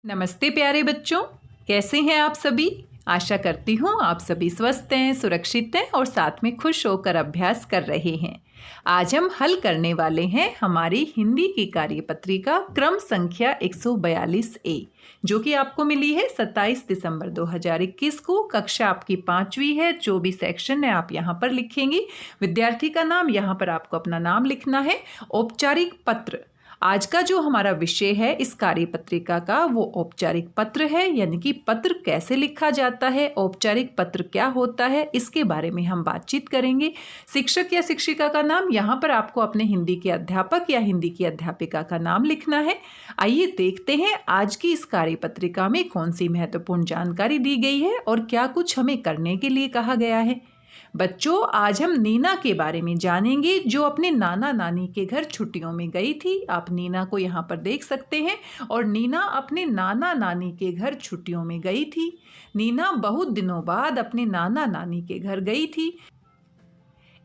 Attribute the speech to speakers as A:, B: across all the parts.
A: नमस्ते प्यारे बच्चों, कैसे हैं आप सभी। आशा करती हूँ आप सभी स्वस्थ हैं, सुरक्षित हैं और साथ में खुश होकर अभ्यास कर रहे हैं। आज हम हल करने वाले हैं हमारी हिंदी की कार्यपत्रिका क्रम संख्या 142A, जो कि आपको मिली है 27 दिसंबर 2021 को। कक्षा आपकी 5वीं है, जो भी सेक्शन है आप यहाँ पर लिखेंगे। विद्यार्थी का नाम, यहाँ पर आपको अपना नाम लिखना है। औपचारिक पत्र, आज का जो हमारा विषय है इस कार्यपत्रिका का वो औपचारिक पत्र है, यानी कि पत्र कैसे लिखा जाता है, औपचारिक पत्र क्या होता है, इसके बारे में हम बातचीत करेंगे। शिक्षक या शिक्षिका का नाम, यहाँ पर आपको अपने हिंदी के अध्यापक या हिंदी की अध्यापिका का नाम लिखना है। आइए देखते हैं आज की इस कार्यपत्रिका में कौन सी महत्वपूर्ण जानकारी दी गई है और क्या कुछ हमें करने के लिए कहा गया है। बच्चों, आज हम नीना के बारे में जानेंगे, जो अपने नाना नानी के घर छुट्टियों में गई थी। आप नीना को यहाँ पर देख सकते हैं और नीना अपने नाना नानी के घर छुट्टियों में गई थी। नीना बहुत दिनों बाद अपने नाना नानी के घर गई थी।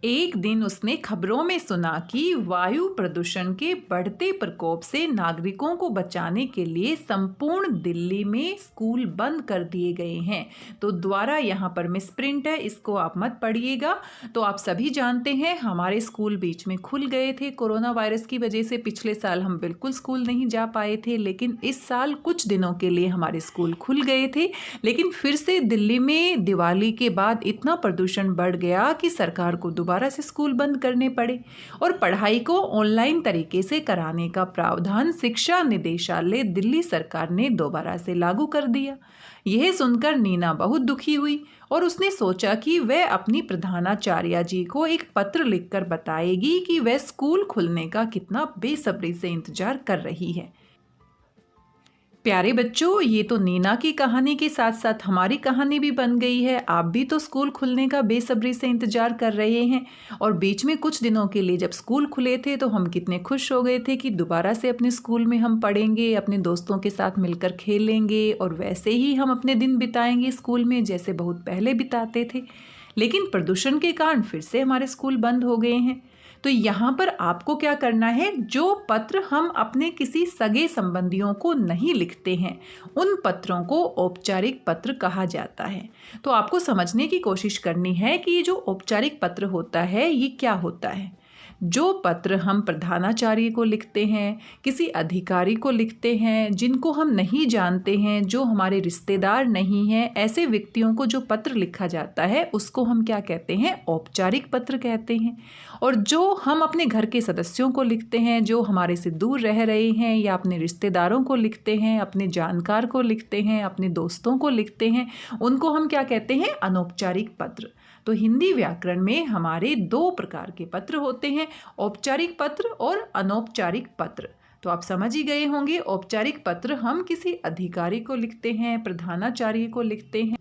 A: एक दिन उसने खबरों में सुना कि वायु प्रदूषण के बढ़ते प्रकोप से नागरिकों को बचाने के लिए संपूर्ण दिल्ली में स्कूल बंद कर दिए गए हैं। तो द्वारा यहाँ पर मिसप्रिंट है, इसको आप मत पढ़िएगा। तो आप सभी जानते हैं हमारे स्कूल बीच में खुल गए थे कोरोना वायरस की वजह से। पिछले साल हम बिल्कुल स्कूल नहीं जा पाए थे, लेकिन इस साल कुछ दिनों के लिए हमारे स्कूल खुल गए थे। लेकिन फिर से दिल्ली में दिवाली के बाद इतना प्रदूषण बढ़ गया कि सरकार को दोबारा से स्कूल बंद करने पड़े और पढ़ाई को ऑनलाइन तरीके से कराने का प्रावधान शिक्षा निदेशालय दिल्ली सरकार ने दोबारा से लागू कर दिया। यह सुनकर नीना बहुत दुखी हुई और उसने सोचा कि वह अपनी प्रधानाचार्य जी को एक पत्र लिखकर बताएगी कि वह स्कूल खुलने का कितना बेसब्री से इंतजार कर रही है। प्यारे बच्चों, ये तो नीना की कहानी के साथ साथ हमारी कहानी भी बन गई है। आप भी तो स्कूल खुलने का बेसब्री से इंतजार कर रहे हैं और बीच में कुछ दिनों के लिए जब स्कूल खुले थे तो हम कितने खुश हो गए थे कि दोबारा से अपने स्कूल में हम पढ़ेंगे, अपने दोस्तों के साथ मिलकर खेलेंगे और वैसे ही हम अपने दिन बिताएंगे स्कूल में जैसे बहुत पहले बिताते थे। लेकिन प्रदूषण के कारण फिर से हमारे स्कूल बंद हो गए हैं। तो यहाँ पर आपको क्या करना है, जो पत्र हम अपने किसी सगे संबंधियों को नहीं लिखते हैं उन पत्रों को औपचारिक पत्र कहा जाता है। तो आपको समझने की कोशिश करनी है कि ये जो औपचारिक पत्र होता है ये क्या होता है। जो पत्र हम प्रधानाचार्य को लिखते हैं, किसी अधिकारी को लिखते हैं, जिनको हम नहीं जानते हैं, जो हमारे रिश्तेदार नहीं हैं, ऐसे व्यक्तियों को जो पत्र लिखा जाता है उसको हम क्या कहते हैं, औपचारिक पत्र कहते हैं। और जो हम अपने घर के सदस्यों को लिखते हैं, जो हमारे से दूर रह रहे हैं, या अपने रिश्तेदारों को लिखते हैं, अपने जानकार को लिखते हैं, अपने दोस्तों को लिखते हैं, उनको हम क्या कहते हैं, अनौपचारिक पत्र। तो हिंदी व्याकरण में हमारे 2 प्रकार के पत्र होते हैं, औपचारिक पत्र और अनौपचारिक पत्र। तो आप समझ ही गए होंगे, औपचारिक पत्र हम किसी अधिकारी को लिखते हैं, प्रधानाचार्य को लिखते हैं।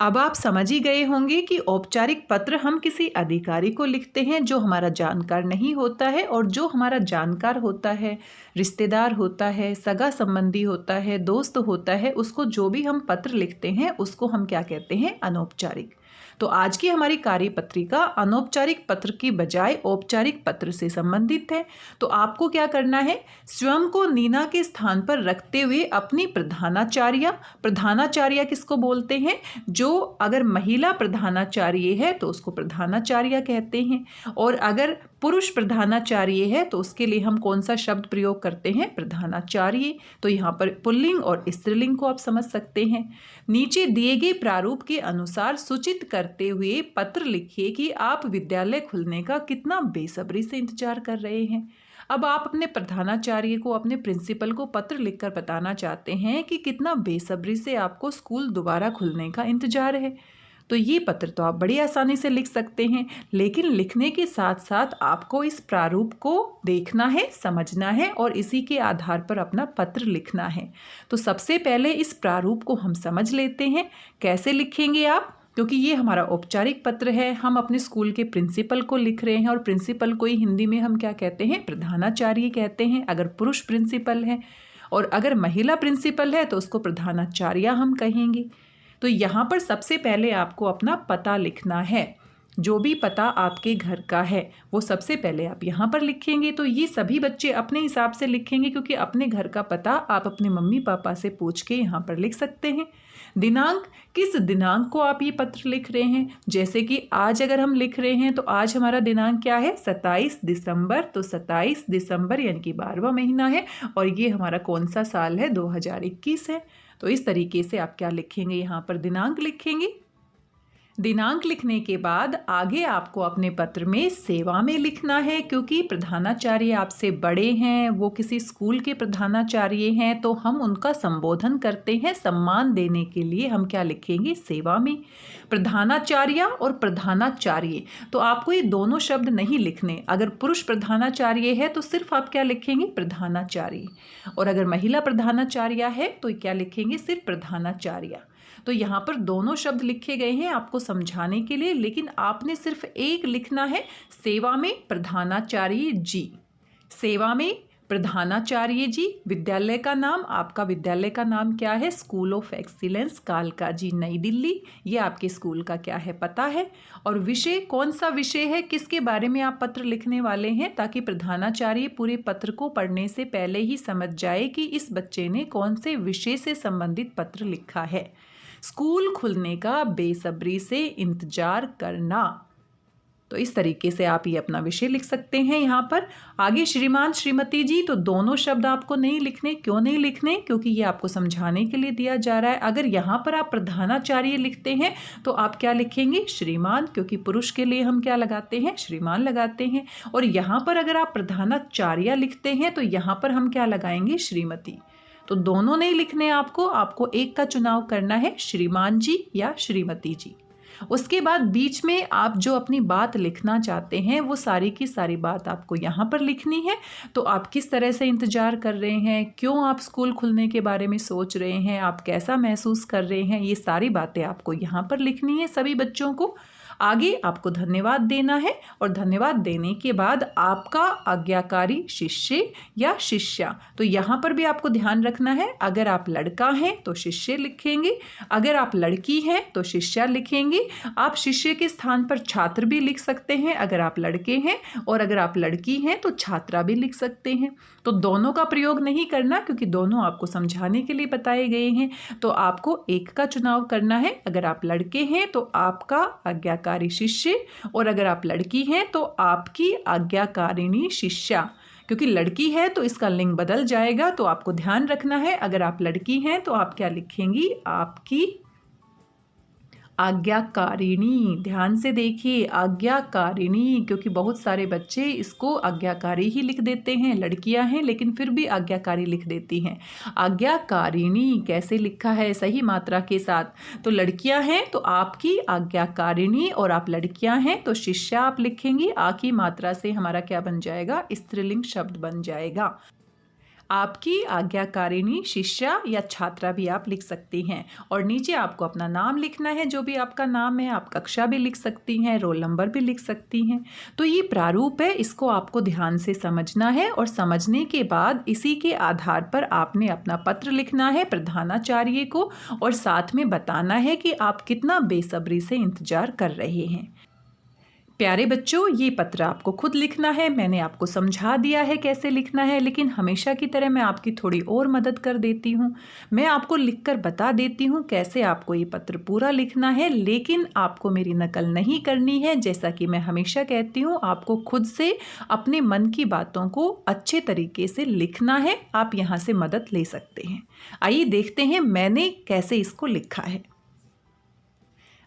A: अब आप समझ ही गए होंगे कि औपचारिक पत्र हम किसी अधिकारी को लिखते हैं जो हमारा जानकार नहीं होता है, और जो हमारा जानकार होता है, रिश्तेदार होता है, सगा संबंधी होता है, दोस्त होता है, उसको जो भी हम पत्र लिखते हैं उसको हम क्या कहते हैं, अनौपचारिक। तो आज की हमारी कार्यपत्रिका अनौपचारिक पत्र की बजाय औपचारिक पत्र से संबंधित है। तो आपको क्या करना है, स्वयं को नीना के स्थान पर रखते हुए अपनी प्रधानाचार्य किसको बोलते हैं, जो अगर महिला प्रधानाचार्य है तो उसको प्रधानाचार्य कहते हैं, और अगर पुरुष प्रधानाचार्य है तो उसके लिए हम कौन सा शब्द प्रयोग करते हैं, प्रधानाचार्य। तो यहाँ पर पुल्लिंग और स्त्रीलिंग को आप समझ सकते हैं। नीचे दिए गए प्रारूप के अनुसार सूचित करते हुए पत्र लिखिए कि आप विद्यालय खुलने का कितना बेसब्री से इंतजार कर रहे हैं। अब आप अपने प्रधानाचार्य को, अपने प्रिंसिपल को पत्र लिखकर बताना चाहते हैं कि कितना बेसब्री से आपको स्कूल दोबारा खुलने का इंतजार है। तो ये पत्र तो आप बड़ी आसानी से लिख सकते हैं, लेकिन लिखने के साथ साथ आपको इस प्रारूप को देखना है, समझना है और इसी के आधार पर अपना पत्र लिखना है। तो सबसे पहले इस प्रारूप को हम समझ लेते हैं। कैसे लिखेंगे आप, क्योंकि ये हमारा औपचारिक पत्र है, हम अपने स्कूल के प्रिंसिपल को लिख रहे हैं, और प्रिंसिपल को ही हिंदी में हम क्या कहते हैं, प्रधानाचार्य कहते हैं अगर पुरुष प्रिंसिपल है, और अगर महिला प्रिंसिपल है तो उसको प्रधानाचार्य हम कहेंगे। तो यहाँ पर सबसे पहले आपको अपना पता लिखना है। जो भी पता आपके घर का है वो सबसे पहले आप यहाँ पर लिखेंगे। तो ये सभी बच्चे अपने हिसाब से लिखेंगे, क्योंकि अपने घर का पता आप अपने मम्मी पापा से पूछ के यहाँ पर लिख सकते हैं। दिनांक, किस दिनांक को आप ये पत्र लिख रहे हैं। जैसे कि आज अगर हम लिख रहे हैं तो आज हमारा दिनांक क्या है, 27 दिसंबर। तो 27 दिसंबर यानी कि 12वां महीना है और ये हमारा कौन सा साल है, 2021 है। तो इस तरीके से आप क्या लिखेंगे, यहाँ पर दिनांक लिखेंगे। दिनांक लिखने के बाद आगे आपको अपने पत्र में सेवा में लिखना है, क्योंकि प्रधानाचार्य आपसे बड़े हैं, वो किसी स्कूल के प्रधानाचार्य हैं, तो हम उनका संबोधन करते हैं। सम्मान देने के लिए हम क्या लिखेंगे, सेवा में। प्रधानाचार्य और प्रधानाचार्य, तो आपको ये दोनों शब्द नहीं लिखने। अगर पुरुष प्रधानाचार्य है तो सिर्फ आप क्या लिखेंगे, प्रधानाचार्य, और अगर महिला प्रधानाचार्य है तो क्या लिखेंगे, सिर्फ प्रधानाचार्य। तो यहाँ पर दोनों शब्द लिखे गए हैं आपको समझाने के लिए, लेकिन आपने सिर्फ एक लिखना है, सेवा में प्रधानाचार्य जी। सेवा में प्रधानाचार्य जी। विद्यालय का नाम, आपका विद्यालय का नाम क्या है, स्कूल ऑफ एक्सीलेंस कालका जी, नई दिल्ली। ये आपके स्कूल का क्या है, पता है। और विषय, कौन सा विषय है, किसके बारे में आप पत्र लिखने वाले हैं, ताकि प्रधानाचार्य पूरे पत्र को पढ़ने से पहले ही समझ जाए कि इस बच्चे ने कौन से विषय से संबंधित पत्र लिखा है। स्कूल खुलने का बेसब्री से इंतजार करना। तो इस तरीके से आप ये अपना विषय लिख सकते हैं। यहाँ पर आगे श्रीमान श्रीमती जी, तो दोनों शब्द आपको नहीं लिखने। क्यों नहीं लिखने, क्योंकि ये आपको समझाने के लिए दिया जा रहा है। अगर यहाँ पर आप प्रधानाचार्य लिखते हैं तो आप क्या लिखेंगे, श्रीमान, क्योंकि पुरुष के लिए हम क्या लगाते हैं, श्रीमान लगाते हैं। और यहाँ पर अगर आप प्रधानाचार्य लिखते हैं तो यहाँ पर हम क्या लगाएंगे, श्रीमती। तो दोनों नहीं लिखने आपको एक का चुनाव करना है, श्रीमान जी या श्रीमती जी। उसके बाद बीच में आप जो अपनी बात लिखना चाहते हैं वो सारी की सारी बात आपको यहाँ पर लिखनी है। तो आप किस तरह से इंतज़ार कर रहे हैं, क्यों आप स्कूल खुलने के बारे में सोच रहे हैं, आप कैसा महसूस कर रहे हैं, ये सारी बातें आपको यहाँ पर लिखनी है सभी बच्चों को। आगे आपको धन्यवाद देना है और धन्यवाद देने के बाद आपका आज्ञाकारी शिष्य या शिष्या। तो यहाँ पर भी आपको ध्यान रखना है, अगर आप लड़का हैं तो शिष्य लिखेंगे, अगर आप लड़की हैं तो शिष्या लिखेंगे। आप शिष्य के स्थान पर छात्र भी लिख सकते हैं अगर आप लड़के हैं, और अगर आप लड़की हैं तो छात्रा भी लिख सकते हैं। तो दोनों का प्रयोग नहीं करना, क्योंकि दोनों आपको समझाने के लिए बताए गए हैं। तो आपको एक का चुनाव करना है। अगर आप लड़के हैं तो आपका आज्ञाकारी शिष्य, और अगर आप लड़की हैं तो आपकी आज्ञाकारिणी शिष्या। क्योंकि लड़की है तो इसका लिंग बदल जाएगा, तो आपको ध्यान रखना है। अगर आप लड़की हैं तो आप क्या लिखेंगी, आपकी आज्ञाकारिणी। ध्यान से देखिए, आज्ञाकारिणी, क्योंकि बहुत सारे बच्चे इसको आज्ञाकारी ही लिख देते हैं, लड़कियां हैं लेकिन फिर भी आज्ञाकारी लिख देती हैं। आज्ञाकारिणी कैसे लिखा है, सही मात्रा के साथ। तो लड़कियां हैं तो आपकी आज्ञाकारिणी, और आप लड़कियां हैं तो शिष्या आप लिखेंगी। आ की मात्रा से हमारा क्या बन जाएगा, स्त्रीलिंग शब्द बन जाएगा। आपकी आज्ञाकारिणी शिष्या या छात्रा भी आप लिख सकती हैं। और नीचे आपको अपना नाम लिखना है, जो भी आपका नाम है। आप कक्षा भी लिख सकती हैं, रोल नंबर भी लिख सकती हैं। तो ये प्रारूप है, इसको आपको ध्यान से समझना है, और समझने के बाद इसी के आधार पर आपने अपना पत्र लिखना है प्रधानाचार्य को, और साथ में बताना है कि आप कितना बेसब्री से इंतजार कर रहे हैं। प्यारे बच्चों, ये पत्र आपको खुद लिखना है। मैंने आपको समझा दिया है कैसे लिखना है, लेकिन हमेशा की तरह मैं आपकी थोड़ी और मदद कर देती हूँ। मैं आपको लिखकर बता देती हूँ कैसे आपको ये पत्र पूरा लिखना है, लेकिन आपको मेरी नकल नहीं करनी है। जैसा कि मैं हमेशा कहती हूँ, आपको खुद से अपने मन की बातों को अच्छे तरीके से लिखना है। आप यहाँ से मदद ले सकते हैं। आइए देखते हैं मैंने कैसे इसको लिखा है।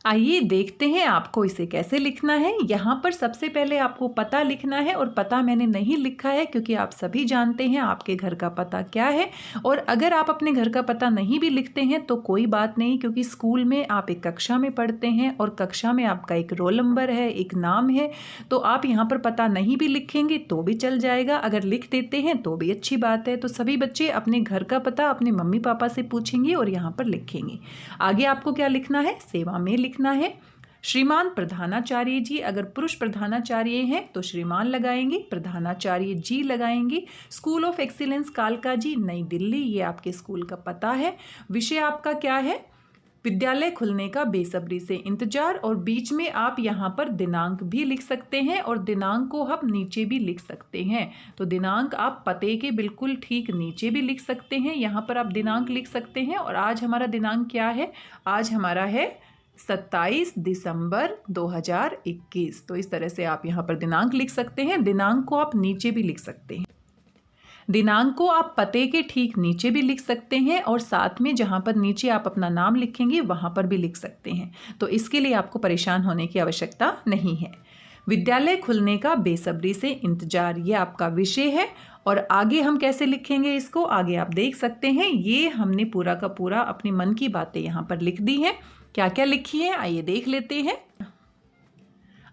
A: आइए देखते हैं आपको इसे कैसे लिखना है। यहाँ पर सबसे पहले आपको पता लिखना है, और पता मैंने नहीं लिखा है क्योंकि आप सभी जानते हैं आपके घर का पता क्या है। और अगर आप अपने घर का पता नहीं भी लिखते हैं तो कोई बात नहीं, क्योंकि स्कूल में आप एक कक्षा में पढ़ते हैं और कक्षा में आपका एक रोल नंबर है, एक नाम है। तो आप यहाँ पर पता नहीं भी लिखेंगे तो भी चल जाएगा, अगर लिख देते हैं तो भी अच्छी बात है। तो सभी बच्चे अपने घर का पता अपने मम्मी पापा से पूछेंगे और यहाँ पर लिखेंगे। आगे आपको क्या लिखना है, सेवा में लिखना है। श्रीमान प्रधानाचार्य जी, अगर पुरुष प्रधानाचार्य हैं तो श्रीमान लगाएंगे, प्रधानाचार्य जी लगाएंगे। स्कूल ऑफ एक्सीलेंस कालका जी, नई दिल्ली, ये आपके स्कूल का पता है। विषय आपका क्या है, विद्यालय खुलने का बेसब्री से इंतजार, और बीच में आप यहाँ पर दिनांक भी लिख सकते हैं और दिनांक को आप नीचे भी लिख सकते हैं। तो दिनांक आप पते के बिल्कुल ठीक नीचे भी लिख सकते हैं, यहाँ पर आप दिनांक लिख सकते हैं। और आज हमारा दिनांक क्या है? आज हमारा है 27 दिसंबर 2021। तो इस तरह से आप यहाँ पर दिनांक लिख सकते हैं। दिनांक को आप नीचे भी लिख सकते हैं। दिनांक को आप पते के ठीक नीचे भी लिख सकते हैं और साथ में जहाँ पर नीचे आप अपना नाम लिखेंगे वहाँ पर भी लिख सकते हैं। तो इसके लिए आपको परेशान होने की आवश्यकता नहीं है। विद्यालय खुलने का बेसब्री से इंतजार, ये आपका विषय है। और आगे हम कैसे लिखेंगे इसको, आगे आप देख सकते हैं। ये हमने पूरा का पूरा अपनी मन की बातें यहाँ पर लिख दी हैं। क्या क्या लिखी है आइए देख लेते हैं।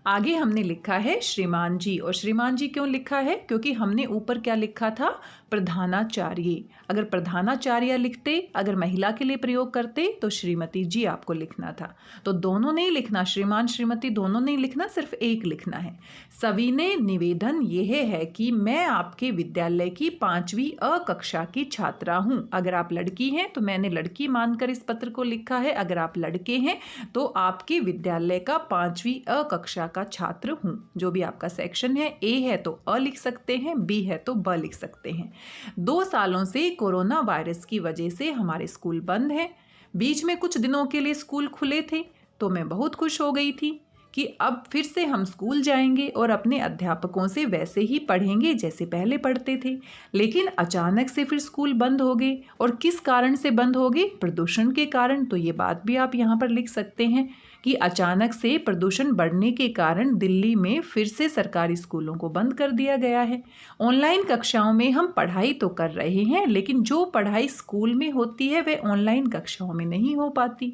A: आगे हमने लिखा है श्रीमान जी। और श्रीमान जी क्यों लिखा है? क्योंकि हमने ऊपर क्या लिखा था? प्रधानाचार्य। अगर प्रधानाचार्य लिखते, अगर महिला के लिए प्रयोग करते तो श्रीमती जी आपको लिखना था। तो दोनों नहीं लिखना, श्रीमान श्रीमती दोनों नहीं लिखना, सिर्फ एक लिखना है। सविनय निवेदन यह है कि मैं आपके विद्यालय की 5वीं अ कक्षा की छात्रा हूँ। अगर आप लड़की हैं तो मैंने लड़की मानकर इस पत्र को लिखा है। अगर आप लड़के हैं तो आपके विद्यालय का 5वीं अ कक्षा का छात्र हूँ। जो भी आपका सेक्शन है, ए है तो अ लिख सकते हैं, बी है तो ब लिख सकते हैं। 2 सालों से कोरोना वायरस की वजह से हमारे स्कूल बंद हैं। बीच में कुछ दिनों के लिए स्कूल खुले थे तो मैं बहुत खुश हो गई थी कि अब फिर से हम स्कूल जाएंगे और अपने अध्यापकों से वैसे ही पढ़ेंगे जैसे पहले पढ़ते थे। लेकिन अचानक से फिर स्कूल बंद हो गए। और किस कारण से बंद हो गए? प्रदूषण के कारण। तो ये बात भी आप यहाँ पर लिख सकते हैं कि अचानक से प्रदूषण बढ़ने के कारण दिल्ली में फिर से सरकारी स्कूलों को बंद कर दिया गया है। ऑनलाइन कक्षाओं में हम पढ़ाई तो कर रहे हैं, लेकिन जो पढ़ाई स्कूल में होती है वह ऑनलाइन कक्षाओं में नहीं हो पाती।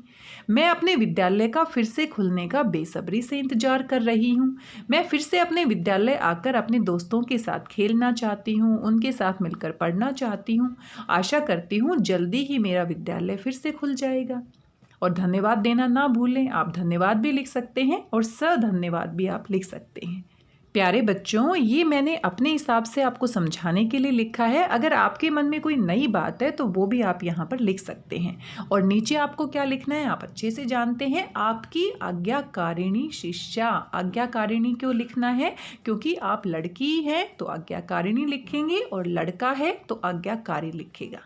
A: मैं अपने विद्यालय का फिर से खुलने का बेसब्री से इंतजार कर रही हूँ। मैं फिर से अपने विद्यालय आकर अपने दोस्तों के साथ खेलना चाहती हूँ, उनके साथ मिलकर पढ़ना चाहती हूँ। आशा करती हूँ जल्दी ही मेरा विद्यालय फिर से खुल जाएगा। और धन्यवाद देना ना भूलें। आप धन्यवाद भी लिख सकते हैं और सधन्यवाद भी आप लिख सकते हैं। प्यारे बच्चों, ये मैंने अपने हिसाब से आपको समझाने के लिए लिखा है। अगर आपके मन में कोई नई बात है तो वो भी आप यहाँ पर लिख सकते हैं। और नीचे आपको क्या लिखना है आप अच्छे से जानते हैं, आपकी आज्ञाकारिणी शिष्या। आज्ञाकारिणी क्यों लिखना है? क्योंकि आप लड़की हैं तो आज्ञाकारिणी लिखेंगे और लड़का है तो आज्ञाकारी लिखेगा।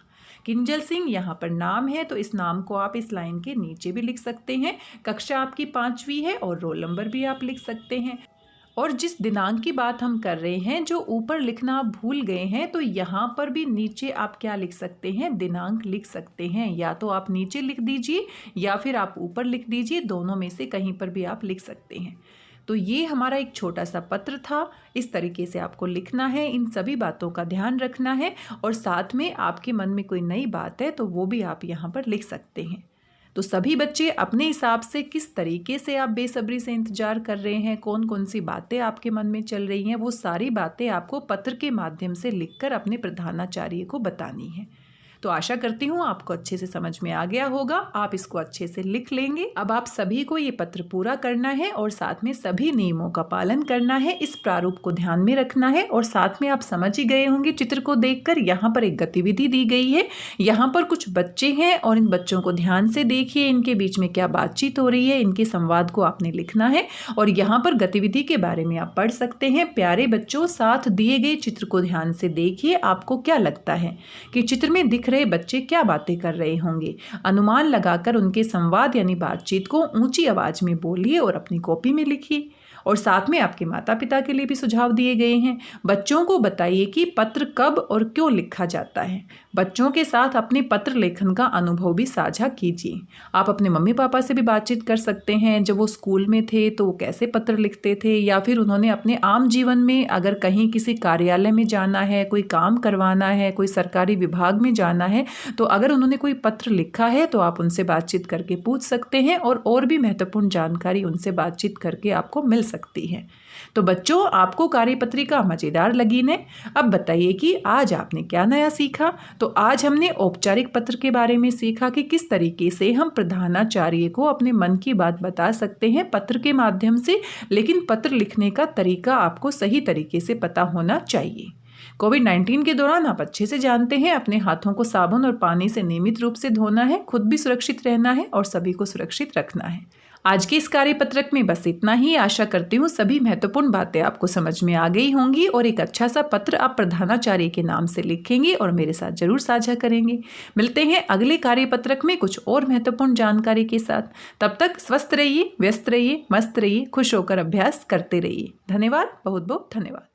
A: किंजल सिंह यहाँ पर नाम है तो इस नाम को आप इस लाइन के नीचे भी लिख सकते हैं। कक्षा आपकी 5वीं है और रोल नंबर भी आप लिख सकते हैं। और जिस दिनांक की बात हम कर रहे हैं, जो ऊपर लिखना आप भूल गए हैं, तो यहाँ पर भी नीचे आप क्या लिख सकते हैं? दिनांक लिख सकते हैं। या तो आप नीचे लिख दीजिए या फिर आप ऊपर लिख दीजिए, दोनों में से कहीं पर भी आप लिख सकते हैं। तो ये हमारा एक छोटा सा पत्र था। इस तरीके से आपको लिखना है, इन सभी बातों का ध्यान रखना है। और साथ में आपके मन में कोई नई बात है तो वो भी आप यहाँ पर लिख सकते हैं। तो सभी बच्चे अपने हिसाब से किस तरीके से आप बेसब्री से इंतजार कर रहे हैं, कौन कौन सी बातें आपके मन में चल रही हैं, वो सारी बातें आपको पत्र के माध्यम से लिखकर अपने प्रधानाचार्य को बतानी है। तो आशा करती हूँ आपको अच्छे से समझ में आ गया होगा। आप इसको अच्छे से लिख लेंगे। अब आप सभी को ये पत्र पूरा करना है और साथ में सभी नियमों का पालन करना है। इस प्रारूप को ध्यान में रखना है। और साथ में आप समझ ही गए होंगे चित्र को देखकर, यहाँ पर एक गतिविधि दी गई है। यहाँ पर कुछ बच्चे हैं और इन बच्चों को ध्यान से देखिए, इनके बीच में क्या बातचीत हो रही है, इनके संवाद को आपने लिखना है। और यहाँ पर गतिविधि के बारे में आप पढ़ सकते हैं। प्यारे बच्चों, साथ दिए गए चित्र को ध्यान से देखिए। आपको क्या लगता है कि चित्र में दिख रहे बच्चे क्या बातें कर रहे होंगे? अनुमान लगाकर उनके संवाद यानी बातचीत को ऊंची आवाज में बोलिए और अपनी कॉपी में लिखिए। और साथ में आपके माता पिता के लिए भी सुझाव दिए गए हैं। बच्चों को बताइए कि पत्र कब और क्यों लिखा जाता है। बच्चों के साथ अपने पत्र लेखन का अनुभव भी साझा कीजिए। आप अपने मम्मी पापा से भी बातचीत कर सकते हैं। जब वो स्कूल में थे तो वो कैसे पत्र लिखते थे, या फिर उन्होंने अपने आम जीवन में अगर कहीं किसी कार्यालय में जाना है, कोई काम करवाना है, कोई सरकारी विभाग में जाना है, तो अगर उन्होंने कोई पत्र लिखा है तो आप उनसे बातचीत करके पूछ सकते हैं। और भी महत्वपूर्ण जानकारी उनसे बातचीत करके आपको मिल सकती है। तो बच्चों, आपको कार्यपत्रिका मजेदार लगी ने? अब बताइए कि आज आपने क्या नया सीखा। तो आज हमने औपचारिक पत्र के बारे में सीखा कि किस तरीके से हम प्रधानाचार्य को अपने मन की बात बता सकते हैं पत्र के माध्यम से। लेकिन पत्र लिखने का तरीका आपको सही तरीके से पता होना चाहिए। कोविड-19 के दौरान आप अच्छे से जानते हैं अपने हाथों को साबुन और पानी से नियमित रूप से धोना है, खुद भी सुरक्षित रहना है और सभी को सुरक्षित रखना है। आज के इस कार्यपत्रक में बस इतना ही। आशा करती हूँ सभी महत्वपूर्ण बातें आपको समझ में आ गई होंगी और एक अच्छा सा पत्र आप प्रधानाचार्य के नाम से लिखेंगे और मेरे साथ जरूर साझा करेंगे। मिलते हैं अगले कार्यपत्रक में कुछ और महत्वपूर्ण जानकारी के साथ। तब तक स्वस्थ रहिए, व्यस्त रहिए, मस्त रहिए, खुश होकर अभ्यास करते रहिए। धन्यवाद, बहुत बहुत धन्यवाद।